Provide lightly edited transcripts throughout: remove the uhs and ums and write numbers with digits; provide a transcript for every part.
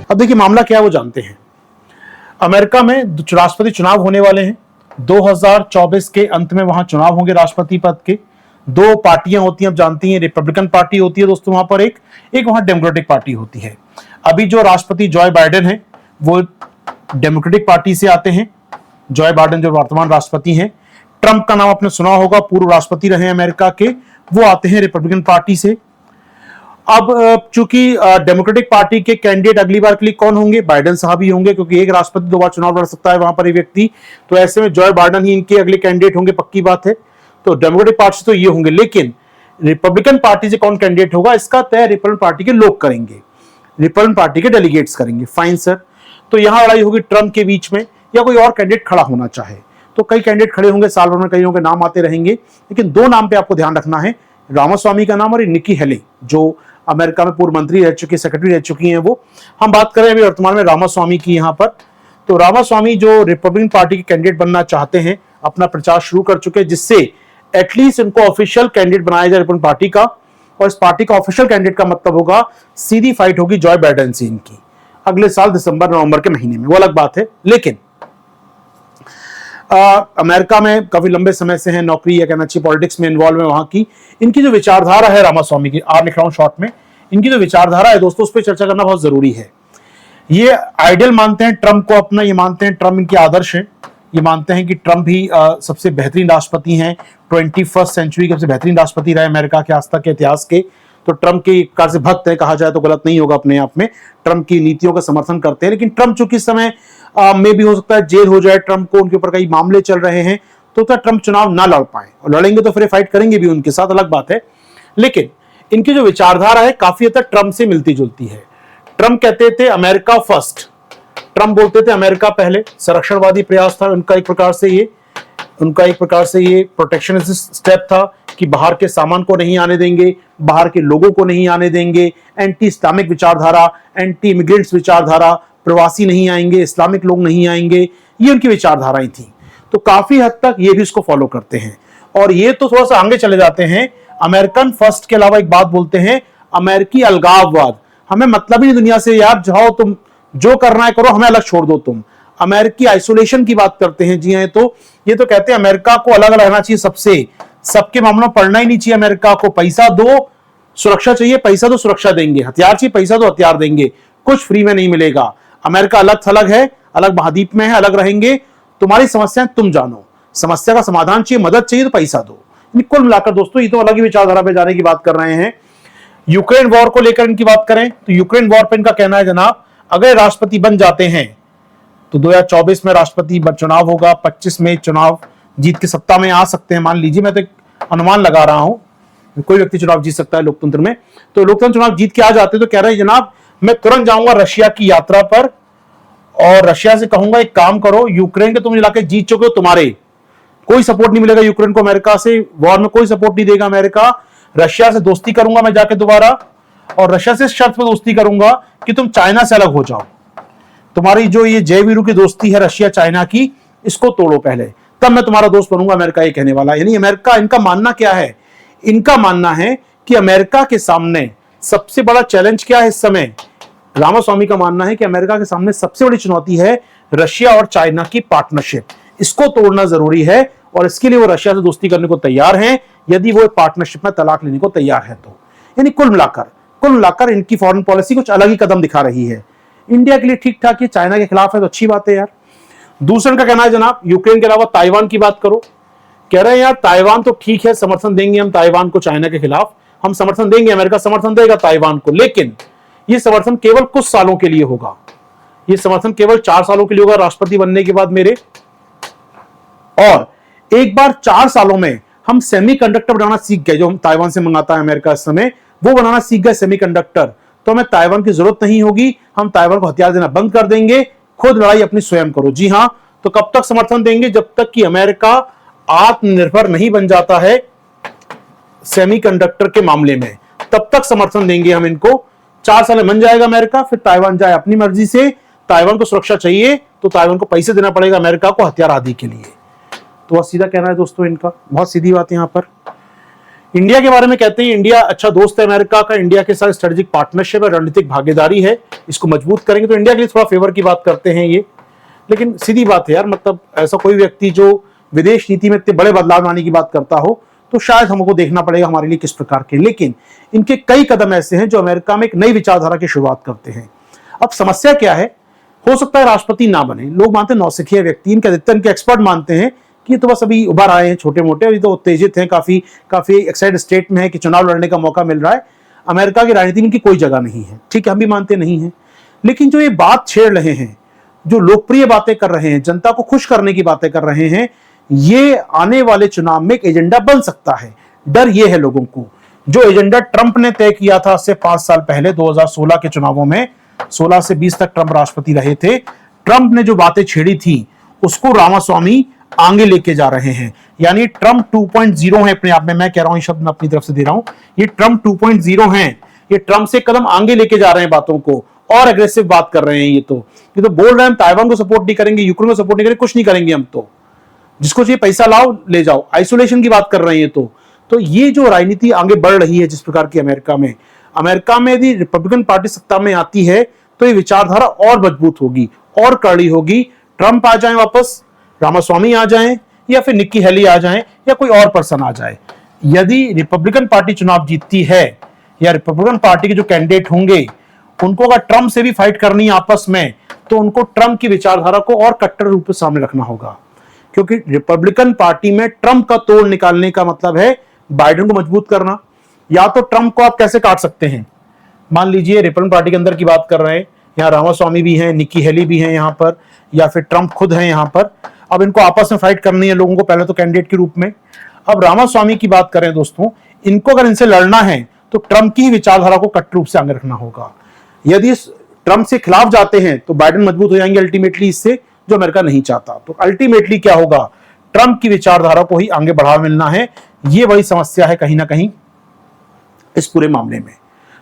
अब देखिए मामला क्या है वो जानते हैं। अमेरिका में राष्ट्रपति चुनाव होने वाले हैं 2024 के अंत में, वहां चुनाव होंगे राष्ट्रपति पद के। दो पार्टियां होती हैं, अब जानती हैं, रिपब्लिकन पार्टी होती है दोस्तों वहां पर, एक वहां डेमोक्रेटिक पार्टी होती है। अभी जो राष्ट्रपति जॉय बाइडेन है वो डेमोक्रेटिक पार्टी से आते हैं। जॉय बाइडेन जो वर्तमान राष्ट्रपति हैं, ट्रंप का नाम आपने सुना होगा, पूर्व राष्ट्रपति रहे अमेरिका के, वो आते हैं रिपब्लिकन पार्टी से। अब चूंकि डेमोक्रेटिक पार्टी के कैंडिडेट अगली बार के लिए कौन होंगे, बाइडेन साहब ही होंगे, क्योंकि एक राष्ट्रपति 2 बार चुनाव लड़ सकता है वहां पर एक व्यक्ति, तो ऐसे में जॉय बाइडेन ही इनके अगले कैंडिडेट होंगे, पक्की बात है। तो डेमोक्रेटिक पार्टी से तो ये होंगे, लेकिन रिपब्लिकन पार्टी से कौन कैंडिडेट होगा इसका तय रिपब्लिकन पार्टी के लोग करेंगे, रिपब्लिकन पार्टी के डेलीगेट्स करेंगे। फाइन सर, तो यहां लड़ाई होगी ट्रंप के बीच में, या कोई और कैंडिडेट खड़ा होना चाहे तो कई कैंडिडेट खड़े होंगे, साल भर में कई होंगे, नाम आते रहेंगे, लेकिन 2 नाम पे आपको ध्यान रखना है, रामास्वामी का नाम और निकी हेले, जो अमेरिका में पूर्व मंत्री रह चुकी, सेक्रेटरी रह चुकी हैं वो। हम बात करें अभी वर्तमान में रामास्वामी की यहाँ पर, तो रामास्वामी जो रिपब्लिकन पार्टी के कैंडिडेट बनना चाहते हैं, अपना प्रचार शुरू कर चुके हैं, जिससे एटलीस्ट इनको ऑफिशियल कैंडिडेट बनाया जाए रिपब्लिकन पार्टी का। और इस पार्टी का ऑफिशियल कैंडिडेट का मतलब होगा सीधी फाइट होगी जॉय बाइडेन से इनकी अगले साल दिसंबर नवंबर के महीने में, वो अलग बात है। लेकिन अमेरिका में काफी लंबे समय से है नौकरी, या कहना चाहिए पॉलिटिक्स में इन्वॉल्व है वहां की। इनकी जो विचारधारा है रामास्वामी की, आप लिख रहा हूं शॉर्ट में, इनकी जो विचारधारा है दोस्तों, उस पर चर्चा करना बहुत जरूरी है। ये आइडियल मानते हैं ट्रंप को अपना, ये मानते हैं ट्रंप इनके आदर्श हैं, ये मानते हैं कि ट्रंप ही सबसे बेहतरीन राष्ट्रपति हैं, 21st सेंचुरी के सबसे बेहतरीन राष्ट्रपति रहे अमेरिका के आज तक के इतिहास के। तो ट्रंप के एक कार से भक्त है, कहा जाए तो गलत नहीं होगा अपने आप में, ट्रंप की नीतियों का समर्थन करते हैं। लेकिन ट्रंप चूंकि इस समय में भी हो सकता है जेल हो जाए ट्रंप को, उनके ऊपर कई मामले चल रहे हैं, तो क्या ट्रंप चुनाव ना लड़ पाए, और लड़ेंगे तो फिर फाइट करेंगे भी उनके साथ, अलग बात है। लेकिन इनकी जो विचारधारा है काफी हद तक ट्रंप से मिलती जुलती है। ट्रंप कहते थे अमेरिका फर्स्ट, ट्रंप बोलते थे अमेरिका पहले, संरक्षणवादी प्रयास था उनका, एक प्रकार से ये प्रोटेक्शनिस्ट स्टेप था कि बाहर के सामान को नहीं आने देंगे, बाहर के लोगों को नहीं आने देंगे, एंटी इस्लामिक विचारधारा, एंटी इमिग्रेंट्स विचारधारा, प्रवासी नहीं आएंगे, इस्लामिक लोग नहीं आएंगे, ये उनकी विचारधाराएं थी। तो काफी हद तक ये भी इसको फॉलो करते हैं। और ये तो थोड़ा सा आगे चले जाते हैं, अमेरिकन फर्स्ट के अलावा एक बात बोलते हैं, अमेरिकी अलगाववाद, हमें मतलब ही नहीं दुनिया से यार, जाओ तुम जो करना है करो, हमें अलग छोड़ दो तुम। अमेरिकी आइसोलेशन की बात करते हैं। जी हाँ, तो ये तो कहते हैं अमेरिका को अलग अलग रहना चाहिए सबसे, सबके मामलों में पढ़ना ही नहीं चाहिए अमेरिका को, पैसा दो सुरक्षा चाहिए, पैसा दो सुरक्षा देंगे, हथियार चाहिए पैसा दो हथियार देंगे, कुछ फ्री में नहीं मिलेगा। अमेरिका अलग थलग है, अलग महाद्वीप में है, अलग रहेंगे, तुम्हारी समस्याएं तुम जानो, समस्या का समाधान चाहिए, मदद चाहिए तो पैसा दो। कुल मिलाकर दोस्तों ये तो अलग ही विचारधारा पे जाने की बात कर रहे हैं। यूक्रेन वॉर को लेकर इनकी बात करें तो यूक्रेन वॉर पे इनका कहना है जनाब, अगर राष्ट्रपति बन जाते हैं तो 2024 में राष्ट्रपति चुनाव होगा, 25 में चुनाव जीत के सत्ता में आ सकते हैं, मान लीजिए, मैं तो एक अनुमान लगा रहा हूं, कोई व्यक्ति चुनाव जीत सकता है लोकतंत्र में, तो लोकतंत्र चुनाव जीत के आ जाते तो कह रहे हैं जनाब मैं तुरंत जाऊंगा रशिया की यात्रा पर और रशिया से कहूंगा एक काम करो, यूक्रेन के तुम इलाके जीत चुके हो, तुम्हारे कोई सपोर्ट नहीं मिलेगा यूक्रेन को अमेरिका से, वॉर में कोई सपोर्ट नहीं देगा अमेरिका, रशिया से दोस्ती करूंगा मैं जाके दोबारा, और रशिया से शर्त पर दोस्ती करूंगा कि तुम चाइना से अलग हो जाओ, तुम्हारी जो ये जय वीरू की दोस्ती है रशिया चाइना की, इसको तोड़ो पहले, तब मैं तुम्हारा दोस्त बनूंगा, अमेरिका ये कहने वाला है। यानी अमेरिका, इनका मानना क्या है, इनका मानना है कि अमेरिका के सामने सबसे बड़ा चैलेंज क्या है इस समय, रामास्वामी का मानना है कि अमेरिका के सामने सबसे बड़ी चुनौती है रशिया और चाइना की पार्टनरशिप, इसको तोड़ना जरूरी है, और इसके लिए वो रशिया से दोस्ती करने को तैयार हैं यदि वो पार्टनरशिप में तलाक लेने को तैयार है तो। यानी कुल मिलाकर इनकी फॉरेन पॉलिसी कुछ अलग ही कदम दिखा रही है। इंडिया के लिए ठीक ठाक है, चाइना के खिलाफ है तो अच्छी बात है यार। दूसरे का कहना है जनाब यूक्रेन के अलावा ताइवान की बात करो, कह रहे हैं यार ताइवान तो ठीक है, समर्थन देंगे हम ताइवान को, चाइना के खिलाफ हम समर्थन देंगे, अमेरिका समर्थन देगा ताइवान को, लेकिन ये समर्थन केवल कुछ सालों के लिए होगा, ये समर्थन केवल 4 सालों के लिए होगा राष्ट्रपति बनने के बाद मेरे, और एक बार 4 सालों में हम सेमीकंडक्टर बनाना सीख गए, जो हम ताइवान से मंगाता है अमेरिका इस समय, वो बनाना सीख गए सेमीकंडक्टर, तो हमें ताइवान की जरूरत नहीं होगी, हम ताइवान को हथियार देना बंद कर देंगे, खुद लड़ाई अपनी स्वयं करो। जी हां, तो कब तक समर्थन देंगे, जब तक कि अमेरिका आत्मनिर्भर नहीं बन जाता है सेमीकंडक्टर के मामले में, तब तक समर्थन देंगे हम इनको। 4 साल में बन जाएगा अमेरिका, फिर ताइवान जाए अपनी मर्जी से, ताइवान को सुरक्षा चाहिए तो ताइवान को पैसे देना पड़ेगा अमेरिका को हथियार आदि के लिए। तो सीधा कहना है दोस्तों इनका, बहुत सीधी बात है यहां पर। इंडिया के बारे में कहते हैं इंडिया अच्छा दोस्त है अमेरिका का, इंडिया के साथ स्ट्रेटेजिक पार्टनरशिप है, रणनीतिक भागीदारी है, इसको मजबूत करेंगे। तो इंडिया के लिए थोड़ा फेवर की बात करते हैं ये, लेकिन सीधी बात है यार, मतलब ऐसा कोई व्यक्ति जो विदेश नीति में इतने बड़े बदलाव लाने की बात करता हो तो शायद हमको देखना पड़ेगा हमारे लिए किस प्रकार के। लेकिन इनके कई कदम ऐसे हैं जो अमेरिका में एक नई विचारधारा की शुरुआत करते हैं। अब समस्या क्या है, हो सकता है राष्ट्रपति ना बने, लोग मानते हैं नौसिखिया व्यक्ति, इनके अधिकतर इनके एक्सपर्ट मानते हैं कि ये तो बस अभी उभर आए हैं छोटे मोटे, अभी तो उत्तेजित हैं, काफी एक्साइटेड स्टेट में है कि चुनाव लड़ने का मौका मिल रहा है, अमेरिका की राजनीति में इनकी कोई जगह नहीं है। ठीक है, हम भी मानते नहीं है, लेकिन जो ये बात छेड़ रहे हैं, जो लोकप्रिय बातें कर रहे हैं, जनता को खुश करने की बातें कर रहे हैं, ये आने वाले चुनाव में एक एजेंडा बन सकता है। डर ये है लोगों को, जो एजेंडा ट्रंप ने तय किया था से 5 साल पहले 2016 के चुनावों में, 16 से 20 तक ट्रंप राष्ट्रपति रहे थे, ट्रंप ने जो बातें छेड़ी थी उसको रामास्वामी आगे लेके जा रहे हैं। यानी ट्रंप 2.0 है अपने आप में, मैं कह रहा हूं, ये शब्द मैं अपनी तरफ से दे रहा हूं, ये ट्रंप 2.0 है, ये ट्रंप से कदम आगे लेके जा रहे हैं बातों को, और एग्रेसिव बात कर रहे हैं। ये तो बोल रहे हैं हम ताइवान को सपोर्ट नहीं करेंगे, यूक्रेन को सपोर्ट नहीं करेंगे, कुछ नहीं करेंगे हम, तो जिसको चाहिए पैसा लाओ ले जाओ, आइसोलेशन की बात कर रहे हैं। तो ये जो राजनीति आगे बढ़ रही है जिस प्रकार की अमेरिका में यदि रिपब्लिकन पार्टी सत्ता में आती है तो ये विचारधारा और मजबूत होगी और कड़ी होगी। ट्रंप आ जाए वापस, रामास्वामी आ जाएं, या फिर निक्की हेली आ जाएं, या कोई और पर्सन आ जाए, यदि रिपब्लिकन पार्टी चुनाव जीतती है या रिपब्लिकन पार्टी के जो कैंडिडेट होंगे उनको अगर ट्रंप से भी फाइट करनी है आपस में, तो उनको ट्रंप की विचारधारा को और कट्टर रूप में सामने रखना होगा, क्योंकि रिपब्लिकन पार्टी में ट्रंप का तोड़ निकालने का मतलब है बाइडेन को मजबूत करना। या तो ट्रंप को आप कैसे काट सकते हैं, मान लीजिए रिपब्लिकन पार्टी के अंदर की बात कर रहे हैं, यहाँ रामास्वामी भी हैं, निक्की हेली भी हैं यहाँ पर, या फिर ट्रंप खुद हैं यहाँ पर, अब इनको आपस में फाइट करनी है लोगों को, पहले तो कैंडिडेट के रूप में। अब रामास्वामी की बात करें दोस्तों, इनको अगर इनसे लड़ना है तो ट्रंप की विचारधारा को कट्टर रूप से आगे रखना होगा। यदि ट्रंप से खिलाफ जाते हैं तो बाइडेन मजबूत हो जाएंगे अल्टीमेटली इससे, जो अमेरिका नहीं चाहता। तो अल्टीमेटली क्या होगा, ट्रंप की विचारधारा को ही आगे बढ़ावा मिलना है, ये बड़ी समस्या है कहीं ना कहीं इस पूरे मामले में।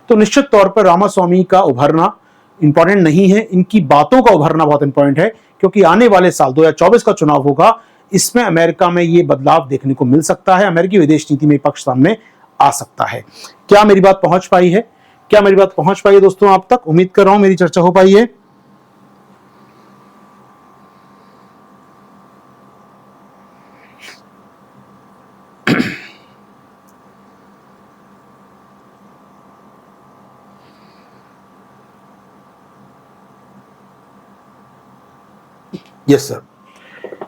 तो निश्चित तौर पर रामास्वामी का उभरना इंपॉर्टेंट नहीं है, इनकी बातों का उभरना बहुत इंपॉर्टेंट है, क्योंकि आने वाले साल 2024 का चुनाव होगा, इसमें अमेरिका में ये बदलाव देखने को मिल सकता है, अमेरिकी विदेश नीति में पक्ष सामने आ सकता है। क्या मेरी बात पहुंच पाई है, क्या मेरी बात पहुंच पाई है दोस्तों आप तक? उम्मीद कर रहा हूं मेरी चर्चा हो पाई है। Yes sir.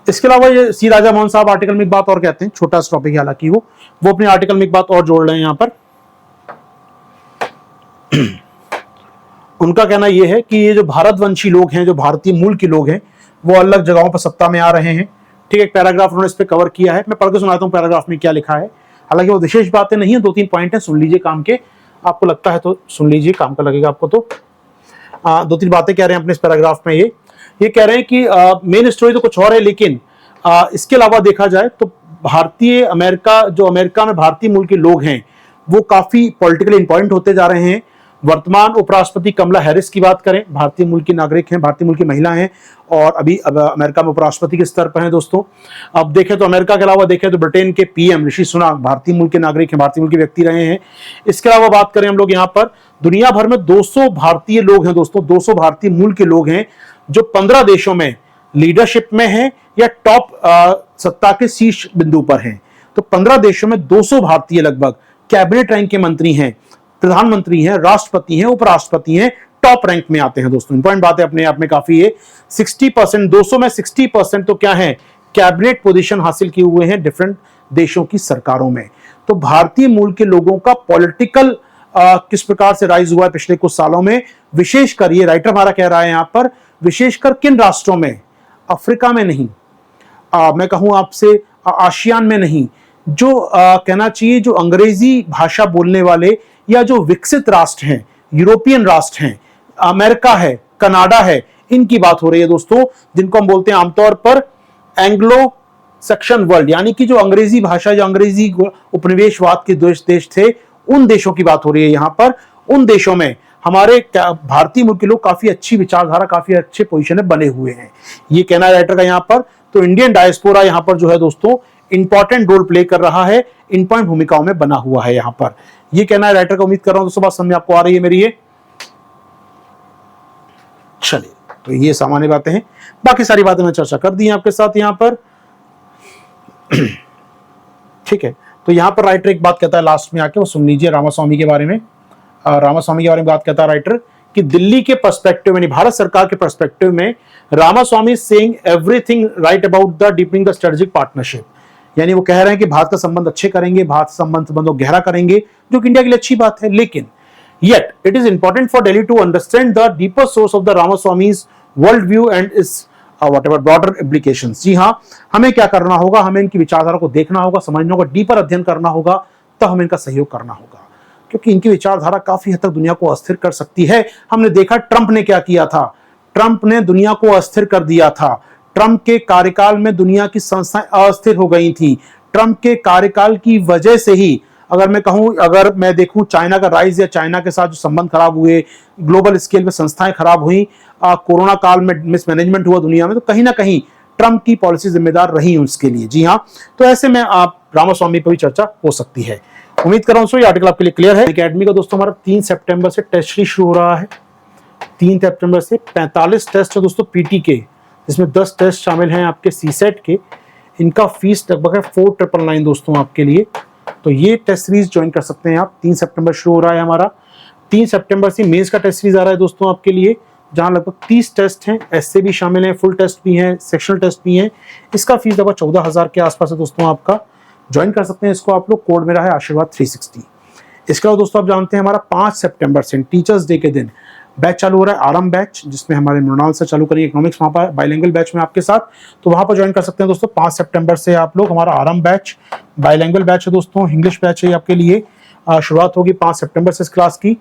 इसके अलावा ये सी राजा मोहन साहब आर्टिकल में एक बात और कहते हैं, छोटा सा टॉपिक हालांकि वो अपने आर्टिकल में एक बात और जोड़ रहे हैं यहां पर। उनका कहना यह है कि ये जो भारतवंशी लोग हैं, जो भारतीय मूल के लोग हैं, वो अलग जगहों पर सत्ता में आ रहे हैं। ठीक है, एक पैराग्राफ उन्होंने इस पर कवर किया है, मैं पढ़ के सुनाता हूं पैराग्राफ में क्या लिखा है। हालांकि वो विशेष बातें नहीं है, 2-3 पॉइंट है, सुन लीजिए काम के, आपको लगता है तो सुन लीजिए, काम का लगेगा आपको तो। 2-3 बातें कह रहे हैं अपने इस पैराग्राफ में। ये कह रहे हैं कि मेन स्टोरी तो कुछ और है, लेकिन इसके अलावा देखा जाए तो भारतीय अमेरिका में भारतीय मूल के लोग हैं वो काफी पॉलिटिकली इंपॉर्टेंट होते जा रहे हैं। वर्तमान उपराष्ट्रपति कमला हैरिस की बात करें, भारतीय मूल की नागरिक हैं, भारतीय मूल की महिला हैं, और अभी अमेरिका में उपराष्ट्रपति के स्तर पर हैं दोस्तों। अब देखें तो अमेरिका के अलावा देखें तो ब्रिटेन के पीएम ऋषि सुनक भारतीय मूल के नागरिक हैं, भारतीय मूल के व्यक्ति रहे हैं। इसके अलावा बात करें हम लोग यहाँ पर, दुनिया भर में 200 भारतीय लोग हैं दोस्तों, 200 भारतीय मूल के लोग हैं जो 15 देशों में लीडरशिप में हैं या टॉप सत्ता के शीर्ष बिंदु पर हैं। तो 15 देशों में 200 भारतीय लगभग कैबिनेट रैंक के मंत्री हैं, प्रधानमंत्री हैं, राष्ट्रपति हैं, उपराष्ट्रपति हैं, टॉप रैंक में आते हैं दोस्तों। इंपॉर्टेंट बात है अपने आप में काफी है। 60%, 200 में 60% तो क्या है, कैबिनेट पोजीशन हासिल किए हुए हैं डिफरेंट देशों की सरकारों में। तो भारतीय मूल के लोगों का पॉलिटिकल किस प्रकार से राइज हुआ है पिछले कुछ सालों में, विशेषकर ये राइटर हमारा कह रहा है यहाँ पर, विशेषकर किन राष्ट्रों में, अफ्रीका में नहीं, मैं कहूं आपसे आसियान में नहीं, जो कहना चाहिए जो अंग्रेजी भाषा बोलने वाले या जो विकसित राष्ट्र हैं, यूरोपियन राष्ट्र हैं, अमेरिका है, कनाडा है, इनकी बात हो रही है दोस्तों, जिनको हम बोलते हैं आमतौर पर एंग्लो सेक्शन वर्ल्ड, यानी कि जो अंग्रेजी भाषा, जो अंग्रेजी उपनिवेशवाद के देश थे, उन देशों की बात हो रही है यहाँ पर। उन देशों में हमारे भारतीय मूल के लोग काफी अच्छी विचारधारा, काफी अच्छे पोजीशन में बने हुए हैं, ये कहना है राइटर का यहाँ पर। तो इंडियन डायस्पोरा यहाँ पर जो है दोस्तों, इंपॉर्टेंट रोल प्ले कर रहा है, इन पॉइंट भूमिकाओं में बना हुआ है यहाँ पर। ये कहना है राइटर का। उम्मीद कर रहा हूं दोस्तों बात समझ में आपको आ रही है मेरी ये। चलिए, तो ये सामान्य बातें हैं, बाकी सारी बातें मैं चर्चा कर दी हैं आपके साथ यहाँ पर। ठीक है, तो यहाँ पर राइटर एक बात कहता है लास्ट में आके, वो सुन लीजिए रामास्वामी के बारे में। रामास्वामी के बारे में बात कहता है राइटर कि दिल्ली के पर्सपेक्टिव में, भारत सरकार के पर्सपेक्टिव में, Ramaswamy saying everything right about the deepening the strategic partnership. यानी वो कह रहे हैं कि भारत का संबंध अच्छे करेंगे, भारत संबंधों गहरा करेंगे, जो कि इंडिया के लिए अच्छी बात है। लेकिन yet it is important for Delhi to understand the deeper source of the Ramaswamy's worldview and its whatever broader implications। जी हाँ, हमें क्या करना होगा, हमें इनकी विचारधारा को देखना होगा, समझना होगा, डीपर अध्ययन करना होगा, तब हमें इनका सहयोग करना होगा, क्योंकि इनकी विचारधारा काफी हद तक दुनिया को अस्थिर कर सकती है। हमने देखा ट्रंप ने क्या किया था, ट्रंप ने दुनिया को अस्थिर कर दिया था। ट्रंप के कार्यकाल में दुनिया की संस्थाएं अस्थिर हो गई थी। ट्रंप के कार्यकाल की वजह से ही, अगर मैं कहूं, अगर मैं देखूं चाइना का राइज या चाइना के साथ जो संबंध खराब हुए, ग्लोबल स्केल पे संस्थाएं खराब हुई, कोरोना काल में मिसमैनेजमेंट हुआ दुनिया में, तो कहीं ना कहीं ट्रंप की पॉलिसी जिम्मेदार रही उसके लिए। जी हाँ, तो ऐसे में आप रामास्वामी पर भी चर्चा हो सकती है। उम्मीद कर रहा हूं ये आर्टिकल आपके लिए क्लियर है। एकेडमी का दोस्तों हमारा 3 सितंबर से टेस्ट सीरीज शुरू हो रहा है। 3 सितंबर से 45 टेस्ट है दोस्तों पीटी के, जिसमें 10 टेस्ट शामिल हैं आपके सीसेट के। इनका फीस लगभग है 4999 दोस्तों आपके लिए। तो ये टेस्ट सीरीज ज्वाइन कर सकते हैं आप। 3 सितंबर शुरू हो रहा है हमारा। 3 सितंबर से मेंस का टेस्ट सीरीज आ रहा है दोस्तों आपके लिए, जहां लगभग 30 टेस्ट हैं, ऐसे भी शामिल हैं, फुल टेस्ट भी हैं, सेक्शनल टेस्ट भी हैं। इसका फीस लगभग 14,000 के आसपास है दोस्तों आपका। ज्वाइन कर सकते हैं इसको आप लोग। कोड मेरा है आशीर्वाद 360। इसके अलावा दोस्तों आप जानते हैं हमारा 5 सितंबर से टीचर्स डे के दिन बैच चालू हो रहा है, आरंभ बैच, जिसमें हमारे मृणाल से चालू करेंगे इकोनॉमिक्स, वहाँ पर बाइलिंगुअल बैच में आपके साथ। तो वहाँ पर ज्वाइन कर सकते हैं दोस्तों 5 सितंबर से आप लोग। हमारा आरंभ बैच बाइलिंगुअल बैच है दोस्तों, इंग्लिश बैच है आपके लिए। शुरुआत होगी 5 सितंबर से इस क्लास की।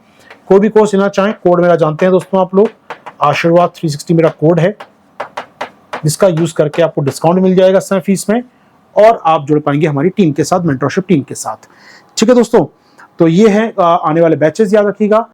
कोई भी कोर्स लेना चाहें, कोड मेरा जानते हैं दोस्तों आप लोग, आशीर्वाद 360 मेरा कोड है, जिसका यूज करके आपको डिस्काउंट मिल जाएगा समय फीस में, और आप जुड़ पाएंगे हमारी टीम के साथ, मेंटरशिप टीम के साथ। ठीक है दोस्तों, तो ये है आने वाले बैचेस, याद रखिएगा।